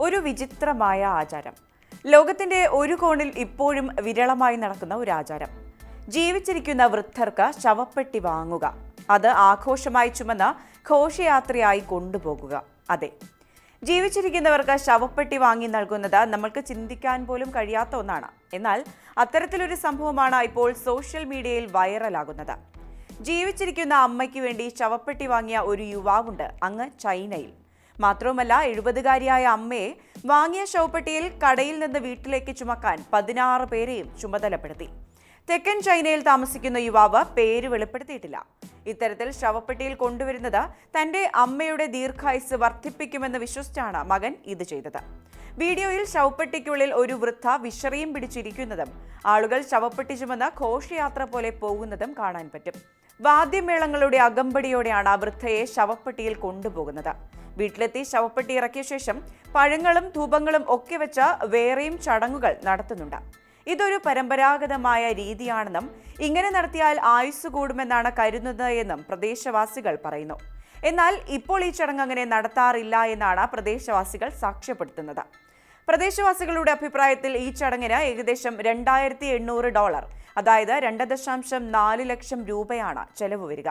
ഒരു വിചിത്രമായ ആചാരം. ലോകത്തിന്റെ ഒരു കോണിൽ ഇപ്പോഴും വിരളമായി നടക്കുന്ന ഒരു ആചാരം. ജീവിച്ചിരിക്കുന്ന വൃദ്ധർക്ക് ശവപ്പെട്ടി വാങ്ങുക, അത് ആഘോഷമായി ചുമന്ന ഘോഷയാത്രയായി കൊണ്ടുപോകുക. അതെ, ജീവിച്ചിരിക്കുന്നവർക്ക് ശവപ്പെട്ടി വാങ്ങി നൽകുന്നത് നമ്മൾക്ക് ചിന്തിക്കാൻ പോലും കഴിയാത്ത ഒന്നാണ്. എന്നാൽ അത്തരത്തിലൊരു സംഭവമാണ് ഇപ്പോൾ സോഷ്യൽ മീഡിയയിൽ വൈറലാകുന്നത്. ജീവിച്ചിരിക്കുന്ന അമ്മയ്ക്ക് വേണ്ടി ശവപ്പെട്ടി വാങ്ങിയ ഒരു യുവാവുണ്ട് അങ്ങ് ചൈനയിൽ. മാത്രവുമല്ല, 70-കാരിയായ അമ്മയെ വാങ്ങിയ ശവപ്പെട്ടിയിൽ കടയിൽ നിന്ന് വീട്ടിലേക്ക് ചുമക്കാൻ 16 പേരെയും ചുമതലപ്പെടുത്തി. തെക്കൻ ചൈനയിൽ താമസിക്കുന്ന യുവാവ് പേര് വെളിപ്പെടുത്തിയിട്ടില്ല. ഇത്തരത്തിൽ ശവപ്പെട്ടിയിൽ കൊണ്ടുവരുന്നത് തന്റെ അമ്മയുടെ ദീർഘായുസ് വർദ്ധിപ്പിക്കുമെന്ന് വിശ്വസിച്ചാണ് മകൻ ഇത് ചെയ്തത്. വീഡിയോയിൽ ശവപ്പെട്ടിക്കുള്ളിൽ ഒരു വൃദ്ധ വിശറിയും പിടിച്ചിരിക്കുന്നതും ആളുകൾ ശവപ്പെട്ടി ചുമന്ന ഘോഷയാത്ര പോലെ പോകുന്നതും കാണാൻ പറ്റും. വാദ്യമേളങ്ങളുടെ അകമ്പടിയോടെയാണ് വൃദ്ധയെ ശവപ്പെട്ടിയിൽ കൊണ്ടുപോകുന്നത്. വീട്ടിലെത്തി ശവപ്പെട്ടി ഇറക്കിയ ശേഷം പഴങ്ങളും ധൂപങ്ങളും ഒക്കെ വെച്ച വേറെയും ചടങ്ങുകൾ നടത്തുന്നുണ്ട്. ഇതൊരു പരമ്പരാഗതമായ രീതിയാണെന്നും ഇങ്ങനെ നടത്തിയാൽ ആയുസ് കൂടുമെന്നാണ് കരുതുന്നത് എന്നും പ്രദേശവാസികൾ പറയുന്നു. എന്നാൽ ഇപ്പോൾ ഈ ചടങ്ങ് അങ്ങനെ നടത്താറില്ല എന്നാണ് പ്രദേശവാസികൾ സാക്ഷ്യപ്പെടുത്തുന്നത്. പ്രദേശവാസികളുടെ അഭിപ്രായത്തിൽ ഈ ചടങ്ങിന് ഏകദേശം $2800, അതായത് 2.4 ലക്ഷം രൂപയാണ് ചെലവ് വരിക.